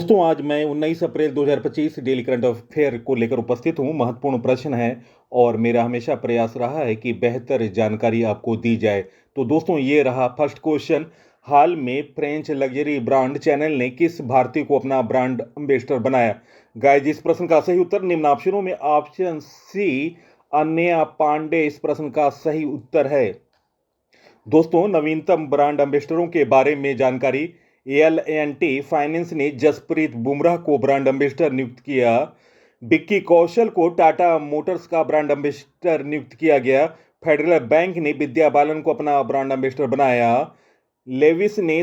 दोस्तों आज मैं 19 अप्रैल 2025 डेली करंट अफेयर को लेकर उपस्थित हूं। महत्वपूर्ण प्रश्न है और मेरा हमेशा प्रयास रहा है कि बेहतर जानकारी आपको दी जाए। तो दोस्तों ये रहा फर्स्ट क्वेश्चन। हाल में फ्रेंच लग्जरी ब्रांड चैनल ने किस भारतीय को अपना ब्रांड एम्बेसडर बनाया? गाइस, इस प्रश्न का सही उत्तर निम्न ऑप्शनों में ऑप्शन सी अनन्या पांडे इस प्रश्न का सही उत्तर है। दोस्तों नवीनतम ब्रांड एम्बेसडरों के बारे में जानकारी। L&T फाइनेंस ने जसप्रीत बुमराह को ब्रांड एम्बेसडर नियुक्त किया। विक्की कौशल को टाटा मोटर्स का ब्रांड एम्बेसडर नियुक्त किया गया। फेडरल बैंक ने विद्या बालन को अपना ब्रांड एम्बेसडर बनाया। लेविस ने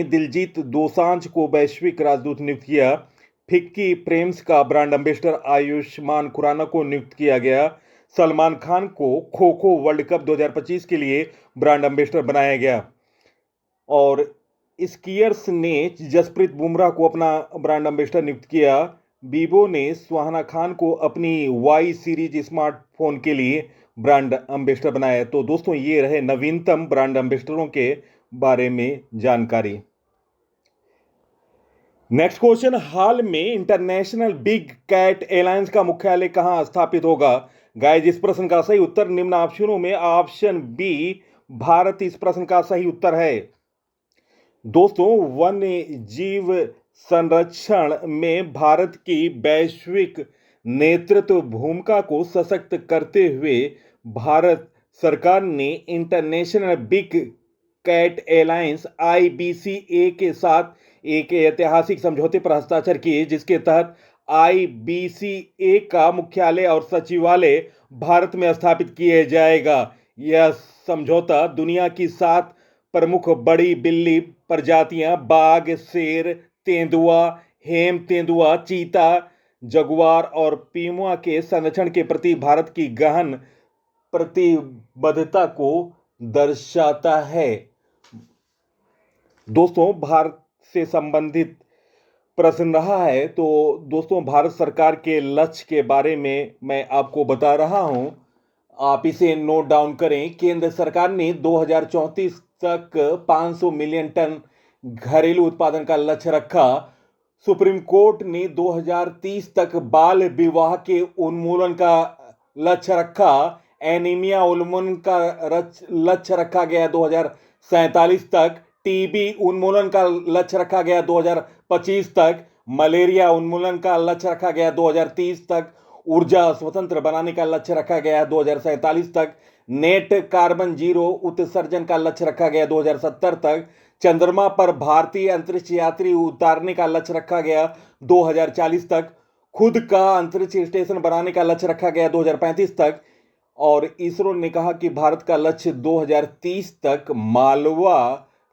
दिलजीत दोसांझ को वैश्विक राजदूत नियुक्त किया। फिक्की फ्रेम्स का ब्रांड एम्बेसडर आयुष्मान खुराना को नियुक्त किया गया। सलमान खान को खो खो वर्ल्ड कप 2025 के लिए ब्रांड एम्बेसडर बनाया गया। और स्कीयर्स ने जसप्रीत बुमराह को अपना ब्रांड एम्बेसडर नियुक्त किया। वीवो ने सुहाना खान को अपनी वाई सीरीज स्मार्टफोन के लिए ब्रांड एम्बेसडर बनाया। तो दोस्तों ये रहे नवीनतम ब्रांड एम्बेसडरों के बारे में जानकारी। Next question. हाल में इंटरनेशनल बिग कैट एयरलाइंस का मुख्यालय कहां स्थापित होगा? गाइस, इस प्रश्न का सही उत्तर निम्न ऑप्शनों में ऑप्शन बी भारत इस प्रश्न का सही उत्तर है। दोस्तों वन्य जीव संरक्षण में भारत की वैश्विक नेतृत्व भूमिका को सशक्त करते हुए भारत सरकार ने international big cat alliance IBCA के साथ एक ऐतिहासिक समझौते पर हस्ताक्षर किए, जिसके तहत IBCA का मुख्यालय और सचिवालय भारत में स्थापित किया जाएगा। यह समझौता दुनिया की 7 प्रमुख बड़ी बिल्ली प्रजातियां बाघ, शेर, तेंदुआ, हेम तेंदुआ, चीता, जगुआर और पीमुआ के संरक्षण के प्रति भारत की गहन प्रतिबद्धता को दर्शाता है। दोस्तों भारत से संबंधित प्रश्न रहा है, तो दोस्तों भारत सरकार के लक्ष्य के बारे में मैं आपको बता रहा हूं, आप इसे नोट डाउन करें। केंद्र सरकार ने 2034 तक 500 मिलियन टन घरेलू उत्पादन का लक्ष्य रखा। सुप्रीम कोर्ट ने 2030 तक बाल विवाह के उन्मूलन का लक्ष्य रखा। एनीमिया उन्मूलन का लक्ष्य रखा गया 2047 तक। टीबी उन्मूलन का लक्ष्य रखा गया 2025 तक। मलेरिया उन्मूलन का लक्ष्य रखा गया 2030 तक। ऊर्जा स्वतंत्र बनाने का लक्ष्य रखा गया 2047 तक। नेट कार्बन जीरो उत्सर्जन का लक्ष्य रखा गया 2070 तक। चंद्रमा पर भारतीय अंतरिक्ष यात्री उतारने का लक्ष्य रखा गया 2040 तक। खुद का अंतरिक्ष स्टेशन बनाने का लक्ष्य रखा गया 2035 तक। और इसरो ने कहा कि भारत का लक्ष्य 2030 तक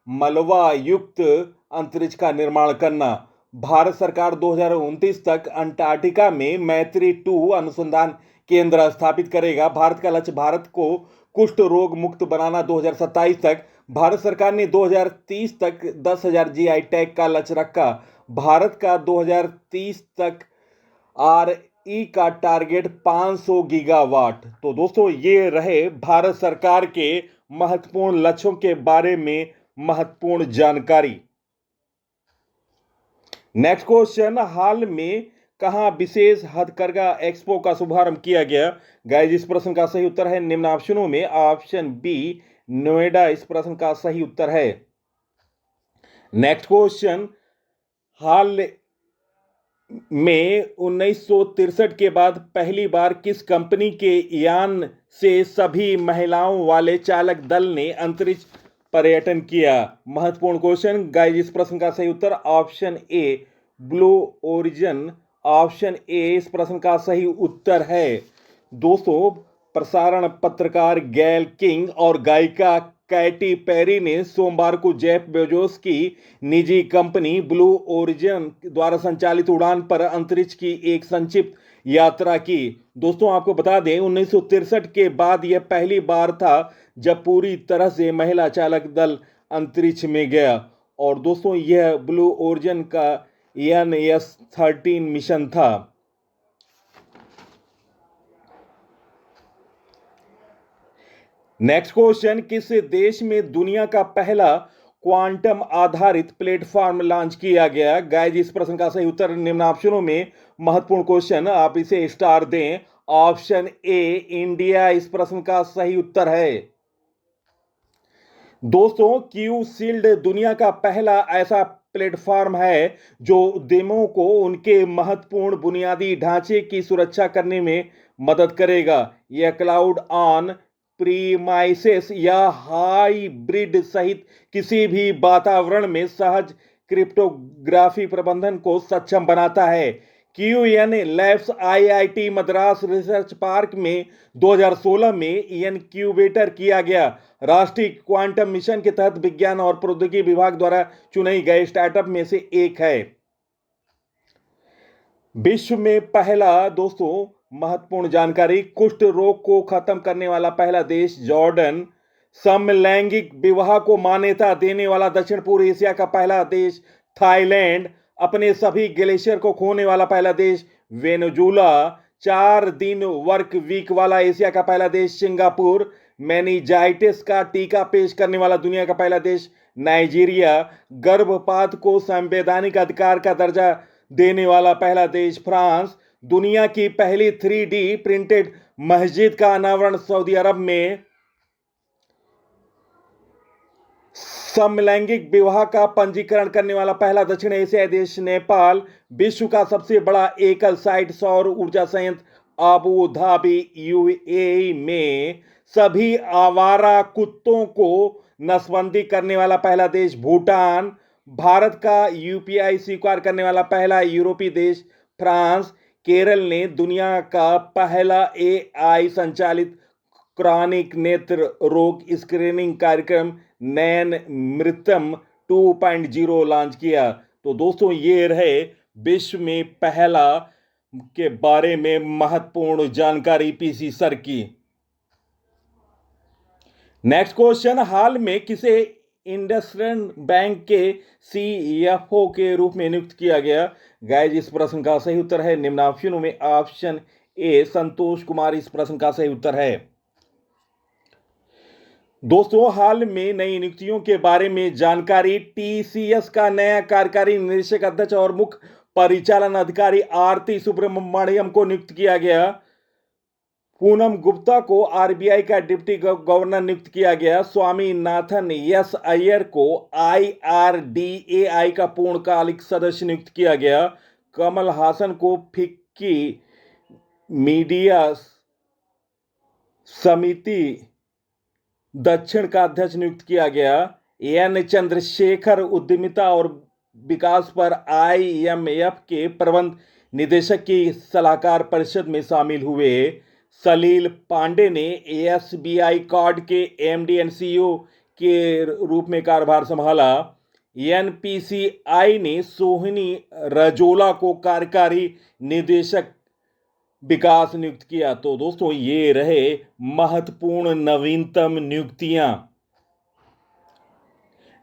मलबा युक्त अंतरिक्ष का निर्माण करना। भारत सरकार 2029 तक अंटार्कटिका में मैत्री 2 अनुसंधान केंद्र स्थापित करेगा। भारत का लक्ष्य भारत को कुष्ठ रोग मुक्त बनाना 2027 तक। भारत सरकार ने 2030 तक 10,000 GI टैग का लक्ष्य रखा। भारत का 2030 तक RE का टारगेट 500 गीगावाट। तो दोस्तों ये रहे भारत सरकार के महत्वपूर्ण लक्ष्यों के बारे में महत्वपूर्ण जानकारी। Next question. हाल में कहां विशेष हथकरघा एक्सपो का शुभारंभ किया गया? गाइस, इस प्रश्न का सही उत्तर है निम्न ऑप्शनों में ऑप्शन बी नोएडा इस प्रश्न का सही उत्तर है। Next question. हाल में 1963 के बाद पहली बार किस कंपनी के यान से सभी महिलाओं वाले चालक दल ने अंतरिक्ष पर्यटन किया? महत्वपूर्ण क्वेश्चन। गाइस, इस प्रश्न का सही उत्तर option A blue origin. Option A इस प्रश्न का सही उत्तर है। दोस्तों प्रसारण पत्रकार गैल किंग और गायिका कैटी पेरी ने सोमवार को जेफ बेजोस की निजी कंपनी ब्लू ओरिजिन द्वारा संचालित उड़ान पर अंतरिक्ष की एक संक्षिप्त यात्रा की। दोस्तों आपको बता दें 1963 के बाद यह पहली बार था जब पूरी तरह से महिला चालक दल अंतरिक्ष में गया। और दोस्तों यह ब्लू ओरिजिन का NS-13 मिशन था। Next question. किस देश में दुनिया का पहला क्वांटम आधारित प्लेटफॉर्म लॉन्च किया गया? गाइस, इस प्रश्न का सही उत्तर निम्न ऑप्शनों में महत्वपूर्ण क्वेश्चन, आप इसे स्टार दें। ऑप्शन ए इंडिया इस प्रश्न का सही उत्तर है। दोस्तों, क्यू शील्ड दुनिया का पहला ऐसा प्लेटफॉर्म है जो उद्यमों को उनके महत्वपूर्ण बुनियादी ढांचे की सुरक्षा करने में मदद करेगा। यह क्लाउड ऑन प्रीमाइसेस या हाइब्रिड सहित किसी भी वातावरण में सहज क्रिप्टोग्राफी प्रबंधन को सक्षम बनाता है। QNu labs IIT Madras research park में 2016 में इनक्यूबेटर किया गया। राष्ट्रीय क्वांटम मिशन के तहत विज्ञान और प्रौद्योगिकी विभाग द्वारा चुने गए स्टार्टअप में से एक है। विश्व में पहला, दोस्तों महत्वपूर्ण जानकारी, कुष्ठ रोग को खत्म करने वाला पहला देश जॉर्डन। समलैंगिक विवाह को मान्यता देने वाला दक्षिण पूर्व एशिया का पहला देश थाईलैंड। अपने सभी ग्लेशियर को खोने वाला पहला देश वेनेजुला। 4 दिन वर्क वीक वाला एशिया का पहला देश सिंगापुर। मेनिंजाइटिस का टीका पेश करने वाला दुनिया का पहला देश नाइजीरिया। गर्भपात को संवैधानिक अधिकार का दर्जा देने वाला पहला देश फ्रांस। दुनिया की पहली 3D प्रिंटेड मस्जिद का अनावरण सऊदी अरब में। समलैंगिक विवाह का पंजीकरण करने वाला पहला दक्षिण एशियाई देश नेपाल। विश्व का सबसे बड़ा एकल साइट सौर ऊर्जा संयंत्र अबू धाबी यूएई में। सभी आवारा कुत्तों को नसबंदी करने वाला पहला देश भूटान। भारत का यूपीआई स्वीकार करने वाला पहला यूरोपीय देश फ्रांस। केरल ने दुनिया का पहला एआई संचालित क्रॉनिक नेत्र रोग स्क्रीनिंग कार्यक्रम नैनमृत्यम 2.0 लॉन्च किया। तो दोस्तों, ये रहे विश्व में पहला के बारे में महत्वपूर्ण जानकारी पीसी सर की। नेक्स्ट क्वेश्चन, हाल में किसे इंडसइंड बैंक के सीएफओ के रूप में नियुक्त किया गया? गाइस, इस प्रश्न का सही उत्तर है निम्न ऑप्शनों में। ऑप्शन ए संतोष कुमार इस प्रश्न का सही उत्तर है। दोस्तों, हाल में नई नियुक्तियों के बारे में जानकारी। टीसीएस का नया कार्यकारी निदेशक अध्यक्ष और मुख्य परिचालन अधिकारी आरती सुब्रमण्यम को नियुक्त किया गया। पूनम गुप्ता को आरबीआई का डिप्टी गवर्नर नियुक्त किया गया। स्वामीनाथन एस अय्यर को आईआरडीएआई का पूर्णकालिक सदस्य नियुक्त किया गया। कमल हासन को फिक्की मीडिया समिति दक्षिण का अध्यक्ष नियुक्त किया गया। एन चंद्रशेखर उद्यमिता और विकास पर आईएमएफ के प्रबंध निदेशक की सलाहकार परिषद में शामिल हुए। सलील पांडे ने एसबीआई कार्ड के एमडी एंड सीईओ के रूप में कार्यभार संभाला। एनपीसीआई ने सोहिनी रजोला को कार्यकारी निदेशक विकास नियुक्त किया। तो दोस्तों, ये रहे महत्वपूर्ण नवीनतम नियुक्तियां।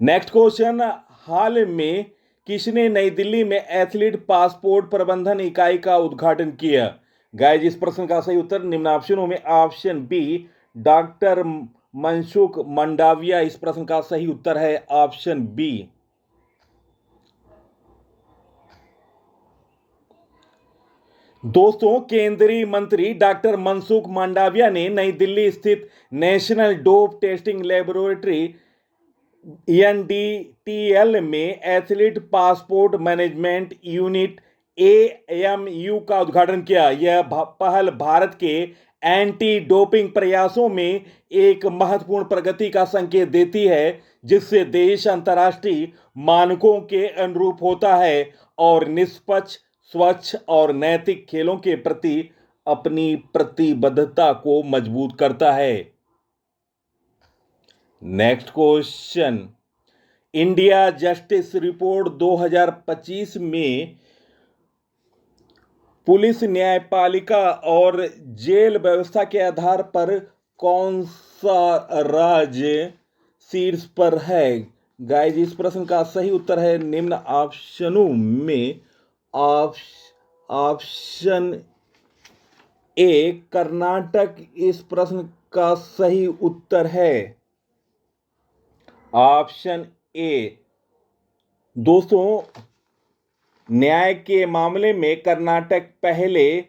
नेक्स्ट क्वेश्चन, हाल में किसने नई दिल्ली में एथलीट पासपोर्ट प्रबंधन इकाई का उद्घाटन किया? गाइस, इस प्रश्न का सही उत्तर निम्न ऑप्शनों में। Option B doctor Mansukh Mandaviya इस प्रश्न का सही उत्तर है। Option B. दोस्तों, केंद्रीय मंत्री डॉक्टर मनसुख मंडाविया ने नई दिल्ली स्थित national dope testing laboratory NDTL में athlete passport management unit AMU का उद्घाटन किया। यह पहल भारत के एंटी डोपिंग प्रयासों में एक महत्वपूर्ण प्रगति का संकेत देती है, जिससे देश अंतर्राष्ट्रीय मानकों के अनुरूप होता है और निष्पक्ष, स्वच्छ और नैतिक खेलों के प्रति अपनी प्रतिबद्धता को मजबूत करता है। Next question, India justice report 2025 में पुलिस, न्यायपालिका और जेल व्यवस्था के आधार पर कौन सा राज्य शीर्ष पर है? गाइस, इस प्रश्न का सही उत्तर है निम्न ऑप्शनों में। ऑप्शन ए कर्नाटक इस प्रश्न का सही उत्तर है। Option A. दोस्तों, न्याय के मामले में कर्नाटक पहले,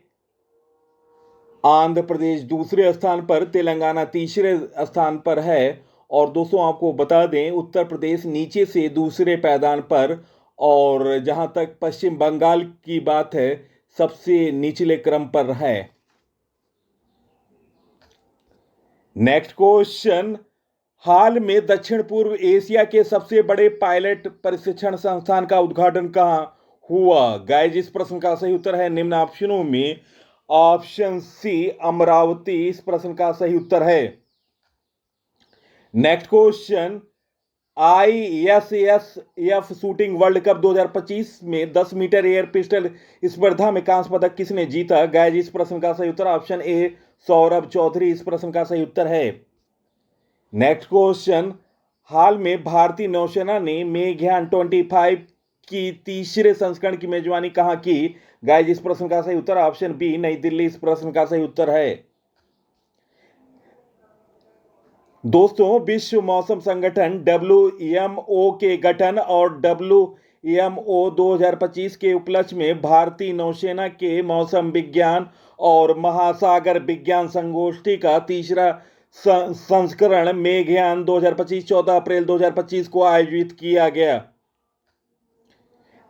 आंध्र प्रदेश दूसरे स्थान पर, तेलंगाना तीसरे स्थान पर है। और दोस्तों आपको बता दें, उत्तर प्रदेश नीचे से दूसरे पायदान पर, और जहां तक पश्चिम बंगाल की बात है सबसे निचले क्रम पर है। नेक्स्ट क्वेश्चन, हाल में दक्षिण पूर्व एशिया के सबसे बड़े पायलट प्रशिक्षण संस्थान का उद्घाटन कहां हुआ? गाइस, इस प्रश्न का सही उत्तर है निम्न ऑप्शनों में ऑप्शन सी अमरावती इस प्रश्न का सही उत्तर है। Next question, ISSF shooting world cup 2025 में 10 मीटर एयर पिस्टल स्पर्धा में कांस्य पदक किसने जीता? गाइस, इस प्रश्न का सही उत्तर ऑप्शन ए सौरभ चौधरी इस प्रश्न का सही उत्तर है। नेक्स्ट क्वेश्चन, हाल में भारतीय नौसेना ने मेघयान 25 की तीसरे संस्करण की मेजबानी कहां की? गाइस, इस प्रश्न का सही उत्तर ऑप्शन बी नई दिल्ली इस प्रश्न का सही उत्तर है। दोस्तों, विश्व मौसम संगठन WMO के गठन और WMO 2025 के उपलक्ष्य में भारतीय नौसेना के मौसम विज्ञान और महासागर विज्ञान संगोष्ठी का तीसरा संस्करण मेघयान 2025 14 अप्रैल 2025 को आयोजित किया गया।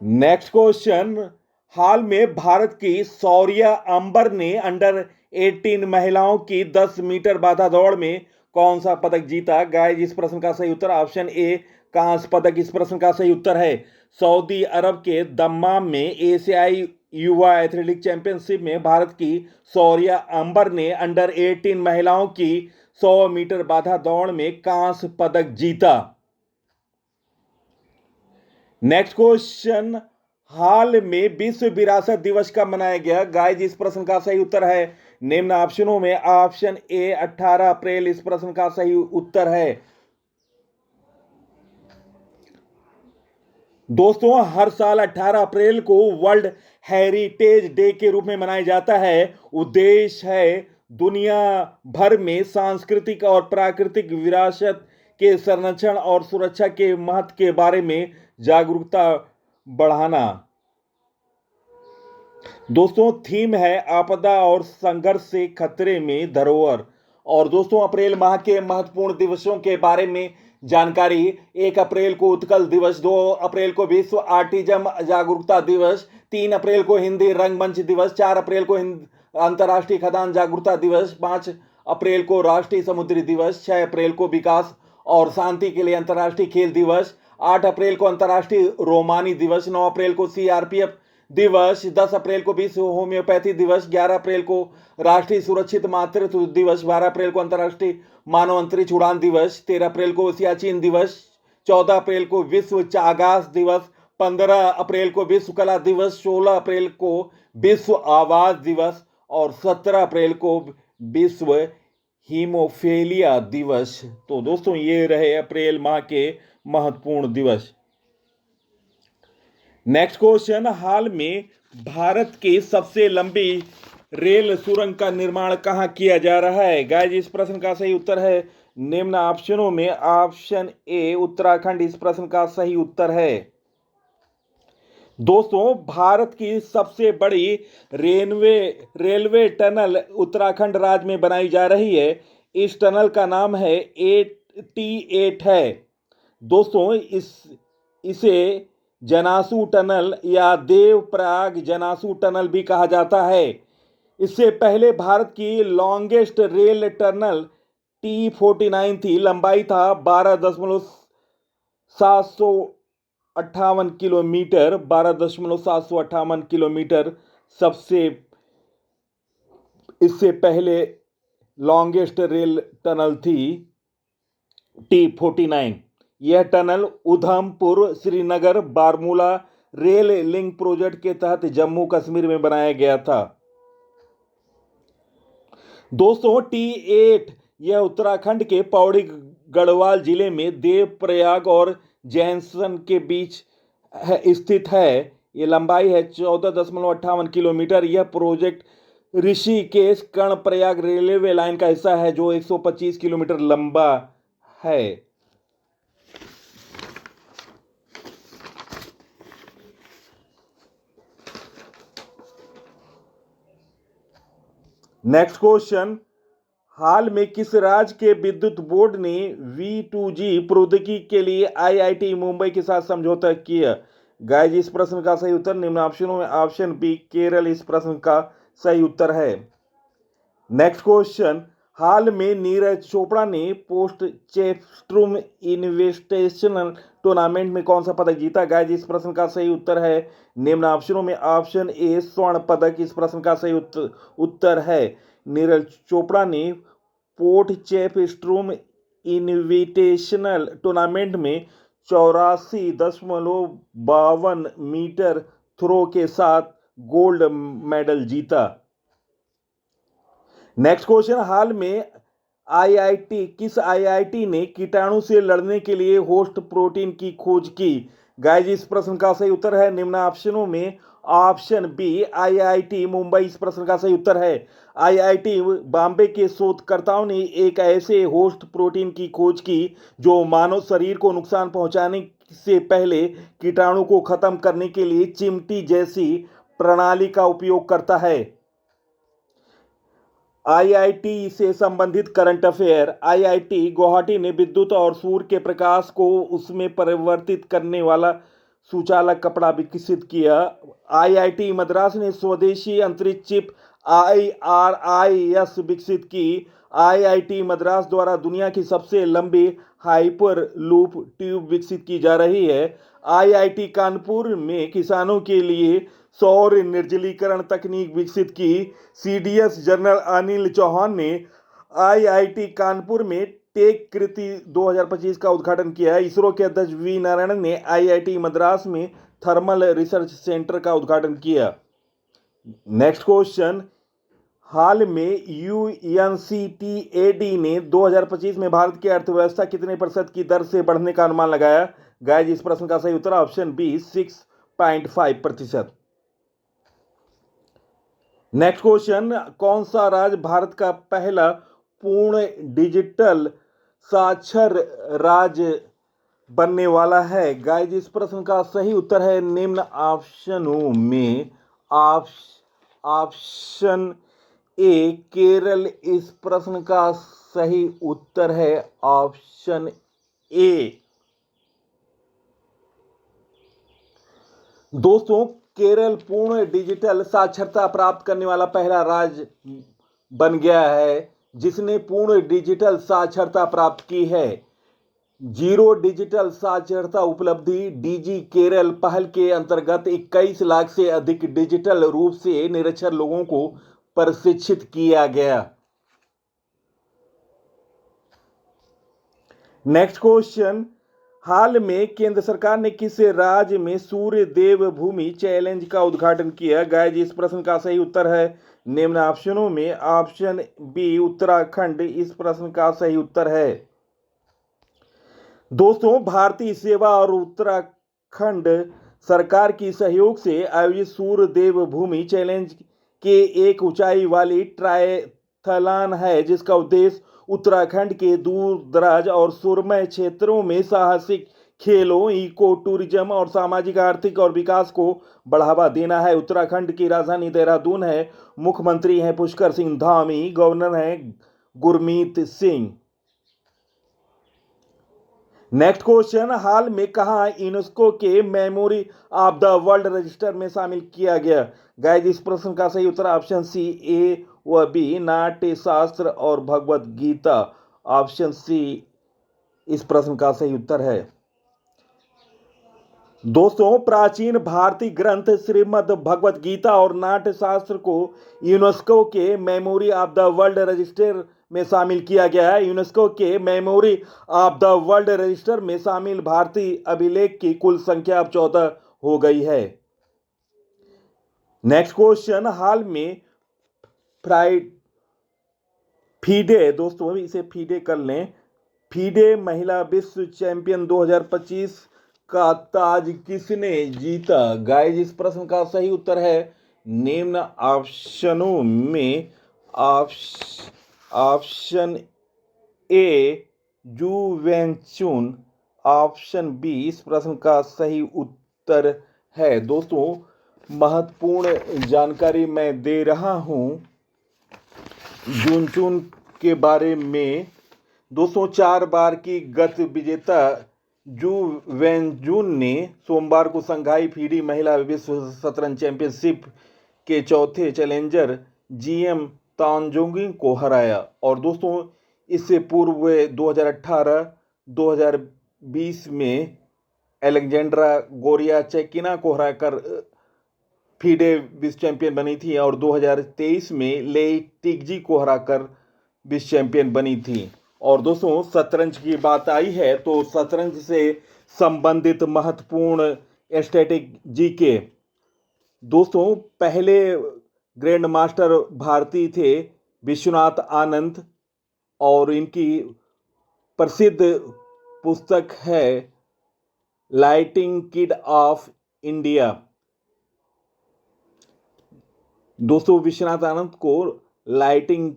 नेक्स्ट क्वेश्चन, हाल में भारत की शौर्या अंबर ने अंडर 18 महिलाओं की 10 मीटर बाधा दौड़ में कौन सा पदक जीता? गाइस, इस प्रश्न का सही उत्तर ऑप्शन ए कांस्य पदक इस प्रश्न का सही उत्तर है। सऊदी अरब के दम्माम में एशियाई युवा एथलेटिक चैंपियनशिप में भारत की शौर्या अंबर ने अंडर 18 महिलाओं की 100 मीटर बाधा दौड़ में कांस्य पदक जीता। नेक्स्ट क्वेश्चन, हाल में विश्व विरासत दिवस कब मनाया गया? गाइस, इस प्रश्न का सही उत्तर है निम्न ऑप्शनों में ऑप्शन ए 18 अप्रैल इस प्रश्न का सही उत्तर है। दोस्तों, हर साल 18 अप्रैल को वर्ल्ड हेरिटेज डे के रूप में मनाया जाता है। उद्देश्य है दुनिया भर में सांस्कृतिक और प्राकृतिक विरासत के संरक्षण और सुरक्षा के महत्व के बारे में जागरूकता बढ़ाना। दोस्तों, थीम है आपदा और संघर्ष से खतरे में धरोहर। और दोस्तों, अप्रैल माह के महत्वपूर्ण दिवसों के बारे में जानकारी, 1 अप्रैल को उत्कल दिवस, 2 अप्रैल को विश्व ऑटिज्म जागरूकता दिवस, 3 अप्रैल को हिंदी रंगमंच दिवस, 4 अप्रैल को अंतर्राष्ट्रीय खदान जागरूकता दिवस, 5 अप्रैल को राष्ट्रीय समुद्री दिवस, 6 अप्रैल को विकास और शांति के लिए अंतर्राष्ट्रीय खेल दिवस, 8 अप्रैल को अंतर्राष्ट्रीय रोमानी दिवस, 9 अप्रैल को CRPF दिवस, 10 अप्रैल को विश्व होम्योपैथी दिवस, 11 अप्रैल को राष्ट्रीय सुरक्षित मातृत्व दिवस, 12 अप्रैल को अंतर्राष्ट्रीय मानव अंतरिक्ष उड़ान दिवस, 13 अप्रैल को सियाचिन दिवस, 14 अप्रैल को विश्व आकाश दिवस, 15 अप्रैल को विश्व कला दिवस, 16 अप्रैल को विश्व आवास दिवस और 17 अप्रैल को विश्व हीमोफीलिया दिवस। तो दोस्तों, ये रहे अप्रैल माह के महत्वपूर्ण दिवस। नेक्स्ट क्वेश्चन, हाल में भारत की सबसे लंबी रेल सुरंग का निर्माण कहां किया जा रहा है? गाइस, इस प्रश्न का सही उत्तर है निम्न ऑप्शनों में ऑप्शन ए उत्तराखंड इस प्रश्न का सही उत्तर है। दोस्तों, भारत की सबसे बड़ी रेलवे टनल उत्तराखंड राज्य में बनाई जा रही है। इस टनल का नाम है AT8 है। दोस्तों, इसे जनासू टनल या देवप्रयाग जनासू टनल भी कहा जाता है। इससे पहले भारत की लॉन्गेस्ट रेल टनल T49 थी। लंबाई था 12,758 किलोमीटर। 12,758 किलोमीटर इससे पहले लॉन्गेस्ट रेल टनल थी T49। यह tunnel Udhampur Srinagar Baramulla rail link project के तहत जम्मू कश्मीर में बनाया गया था। दोस्तों, T8 यह उत्तराखंड के पौड़ी गढ़वाल जिले में देवप्रयाग और जैनसन के बीच स्थित है। यह लंबाई है 14,58 किलोमीटर। यह project Rishikesh Karnaprayag railway line का हिस्सा है जो 125 किलोमीटर लंबा है। नेक्स्ट क्वेश्चन, हाल में किस राज्य के विद्युत बोर्ड ने V2G प्रौद्योगिकी के लिए IIT मुंबई के साथ समझौता किया? गाइस, इस प्रश्न का सही उत्तर निम्न ऑप्शनों में ऑप्शन बी केरल इस प्रश्न का सही उत्तर है। नेक्स्ट क्वेश्चन, हाल में नीरज चोपड़ा ने पोस्ट चेस्ट्रूम इन्विटेशनल टूर्नामेंट में कौन सा पदक जीता? गाइस, इस प्रश्न का सही उत्तर है निम्न ऑप्शनों में ऑप्शन ए स्वर्ण पदक इस प्रश्न का सही उत्तर है। नीरज चोपड़ा ने पोर्ट चेस्ट्रूम इन्विटेशनल टूर्नामेंट में 84.52 मीटर थ्रो के साथ गोल्ड मेडल जीता। नेक्स्ट क्वेश्चन, हाल में किस आईआईटी ने कीटाणु से लड़ने के लिए होस्ट प्रोटीन की खोज की? गाइस, इस प्रश्न का सही उत्तर है निम्न ऑप्शनों में ऑप्शन बी आईआईटी मुंबई इस प्रश्न का सही उत्तर है। आईआईटी बॉम्बे के शोधकर्ताओं ने एक ऐसे होस्ट प्रोटीन की खोज की जो मानव शरीर को नुकसान पहुंचाने से पहले कीटाणु को खत्म करने के लिए चिमटी जैसी प्रणाली का उपयोग करता है। आईआईटी से संबंधित करंट अफेयर, आईआईटी गुवाहाटी ने विद्युत और सूर्य के प्रकाश को उसमें परिवर्तित करने वाला सुचालक कपड़ा विकसित किया। आईआईटी मद्रास ने स्वदेशी अंतरिक्ष चिप IRIS विकसित की। आईआईटी मद्रास द्वारा दुनिया की सबसे लंबी हाइपर लूप ट्यूब विकसित की जा रही है। आईआईटी कानपुर में किसानों के लिए सौर निर्जलीकरण तकनीक विकसित की। सीडीएस जनरल अनिल चौहान ने आईआईटी कानपुर में टेक कृति 2025 का उद्घाटन किया। इसरो के अध्यक्ष वी नारायणन ने आईआईटी मद्रास में थर्मल रिसर्च सेंटर का उद्घाटन किया। नेक्स्ट क्वेश्चन, हाल में यूएनसीटीएडी ने 2025 में भारत की अर्थव्यवस्था कितने प्रतिशत की दर से बढ़ने का अनुमान लगाया? गाइस, इस प्रश्न का सही उत्तर ऑप्शन बी 6.5%। नेक्स्ट क्वेश्चन, कौन सा राज्य भारत का पहला पूर्ण डिजिटल साक्षर राज्य बनने वाला है? गाइस, इस प्रश्न का सही उत्तर है निम्न ऑप्शनों में ऑप्शन ए केरल इस प्रश्न का सही उत्तर है ऑप्शन ए। दोस्तों, केरल पूर्ण डिजिटल साक्षरता प्राप्त करने वाला पहला राज्य बन गया है जिसने पूर्ण डिजिटल साक्षरता प्राप्त की है। जीरो डिजिटल साक्षरता उपलब्धि डीजी केरल पहल के अंतर्गत 21 लाख से अधिक डिजिटल रूप से निरक्षर लोगों को प्रशिक्षित किया गया। नेक्स्ट क्वेश्चन, हाल में केंद्र सरकार ने किस राज्य में सूर्य देव भूमि चैलेंज का उद्घाटन किया? गाइस, इस प्रश्न का सही उत्तर है निम्न ऑप्शनों में ऑप्शन बी उत्तराखंड इस प्रश्न का सही उत्तर है। दोस्तों, भारतीय सेवा और उत्तराखंड सरकार की सहयोग से आयोजित सूर्य देव भूमि चैलेंज के एक ऊंचाई वाली ट्रायथलॉन है जिसका उद्देश्य उत्तराखंड के दूर दराज और सुरम्य क्षेत्रों में साहसिक खेलों, इको टूरिज्म और सामाजिक आर्थिक और विकास को बढ़ावा देना है। उत्तराखंड की राजधानी देहरादून है। मुख्यमंत्री हैं पुष्कर सिंह धामी, गवर्नर हैं गुरमीत सिंह। नेक्स्ट क्वेश्चन, हाल में कहां यूनेस्को के memory of the world register में शामिल किया गया? गाइस, इस प्रश्न का सही उत्तर ऑप्शन सी ए व बी नाट्य शास्त्र और भगवत गीता ऑप्शन सी इस प्रश्न का सही उत्तर है। दोस्तों, प्राचीन भारतीय ग्रंथ श्रीमद् भगवत गीता और नाट्य शास्त्र को यूनेस्को के memory of the world register में शामिल किया गया है। यूनेस्को के memory of the world register में शामिल भारतीय अभिलेख की कुल संख्या अब 14 हो गई है। नेक्स्ट क्वेश्चन, हाल में फीडे, दोस्तों इसे फीडे कर लें, फीडे महिला विश्व चैंपियन 2025 का ताज किसने जीता? गाइस, इस प्रश्न का सही उत्तर है निम्न ऑप्शनों में ऑप्शन ए जुवेंचुन ऑप्शन बी इस प्रश्न का सही उत्तर है। दोस्तों, महत्वपूर्ण जानकारी मैं दे रहा हूं। जून चून के बारे में दोस्तों 4 बार की गत विजेता जू वेनजून ने सोमवार को शंघाई फीडी महिला विश्व शतरंज चैंपियनशिप के चौथे चैलेंजर जीएम तानजोंगिंग को हराया। और दोस्तों इससे पूर्व वे 2018-2020 में एलेक्जेंड्रा गोरियाचेकिना को हराकर फीडे विश्व चैंपियन बनी थी और 2023 में लेई टिगजी को हराकर विश्व चैंपियन बनी थी। और दोस्तों शतरंज की बात आई है तो शतरंज से संबंधित महत्वपूर्ण स्ट्रेटेजी के दोस्तों पहले ग्रैंड मास्टर भारतीय थे विश्वनाथ आनंद और इनकी प्रसिद्ध पुस्तक है लाइटिंग किड ऑफ इंडिया। दोस्तों विश्वनाथ आनंद को लाइटिंग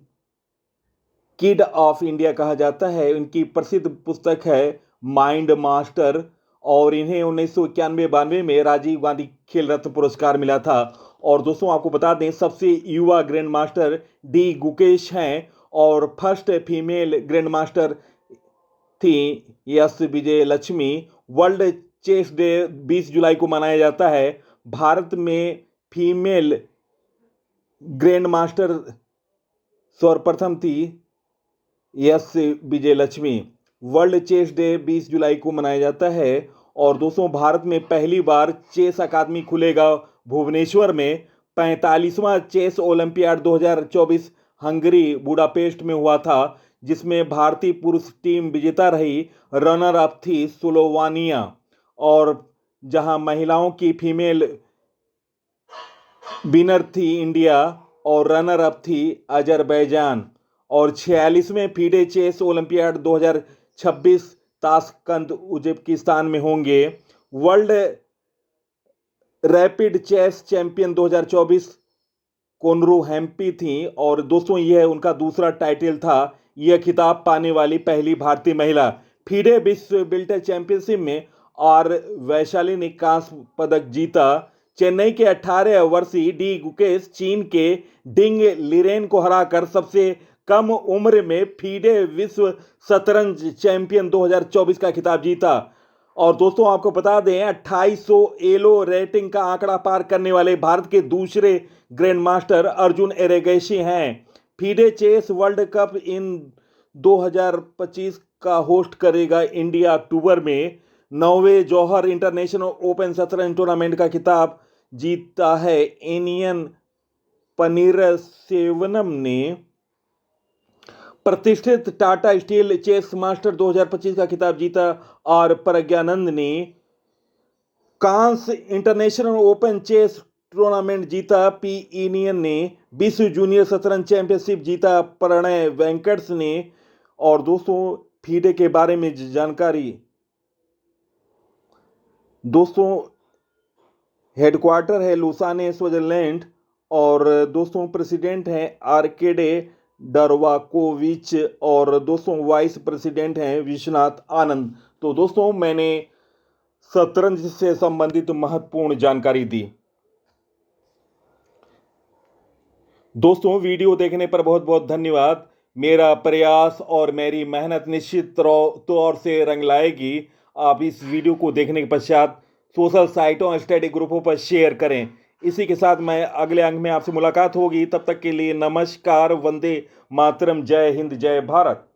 किड ऑफ इंडिया कहा जाता है। इनकी प्रसिद्ध पुस्तक है माइंड मास्टर और इन्हें 1991-92 में राजीव गांधी खेल रत्न पुरस्कार मिला था। और दोस्तों आपको बता दें सबसे युवा ग्रैंड मास्टर डी गुकेश हैं और फर्स्ट फीमेल ग्रैंड मास्टर थी एस विजय लक्ष्मी। वर्ल्ड चेस डे 20 जुलाई को मनाया जाता है। भारत में फीमेल ग्रैंड मास्टर सर्वप्रथम थी एस विजय लक्ष्मी। वर्ल्ड चेस डे 20 जुलाई को मनाया जाता है। और दोस्तों भारत में पहली बार चेस अकादमी खुलेगा भुवनेश्वर में। 45वां चेस ओलंपियाड 2024 हंगरी बुडापेस्ट में हुआ था जिसमें भारतीय पुरुष टीम विजेता रही। रनर अप थी स्लोवानिया और जहां महिलाओं की फीमेल विनर थी इंडिया और रनर अप थी अजरबैजान। और 46वें FIDE chess olympiad 2026 Tashkent Uzbekistan में होंगे। World rapid chess champion 2024 Koneru Humpy थी और दोस्तों यह उनका दूसरा टाइटल था। यह खिताब पाने वाली पहली भारतीय महिला। फीडे विश्व बिल्टर चैंपियनशिप में और वैशाली ने कांस्य पदक जीता। चेन्नई के 18 वर्षीय डी गुकेश चीन के डिंग लिरेन को हराकर सबसे कम उम्र में फीडे विश्व शतरंज चैंपियन 2024 का खिताब जीता। और दोस्तों आपको बता दें 2800 एलो रेटिंग का आंकड़ा पार करने वाले भारत के दूसरे ग्रैंड मास्टर अर्जुन एरेगैसी हैं। फीडे चेस वर्ल्ड कप इन 2025 का होस्ट करेगा इंडिया अक्टूबर में। 9वें जौहर इंटरनेशनल ओपन शतरंज टूर्नामेंट का खिताब जीता है एनियन पनीरसेवनम ने। प्रतिष्ठित टाटा स्टील चेस मास्टर 2025 का खिताब जीता और प्रज्ञानंद ने कांस्य इंटरनेशनल ओपन चेस टूर्नामेंट जीता। पी इनियन ने विश्व जूनियर शतरंज चैंपियनशिप जीता प्रणय वेंकट्स ने। और दोस्तों फीडे के बारे में जानकारी दोस्तों हेडक्वार्टर है लुसाने स्विट्जरलैंड और दोस्तों प्रेसिडेंट हैं आर्केडे डरवाकोविच और दोस्तों वाइस प्रेसिडेंट हैं विश्वनाथ आनंद। तो दोस्तों मैंने शतरंज से संबंधित महत्वपूर्ण जानकारी दी। दोस्तों वीडियो देखने पर बहुत बहुत धन्यवाद। मेरा प्रयास और मेरी मेहनत निश्चित तौर से रंग लाएगी। आप इस वीडियो को देखने के पश्चात सोशल साइटों और स्टडी ग्रुपों पर शेयर करें। इसी के साथ मैं अगले अंक में आपसे मुलाकात होगी। तब तक के लिए नमस्कार, वंदे मातरम, जय हिंद, जय भारत।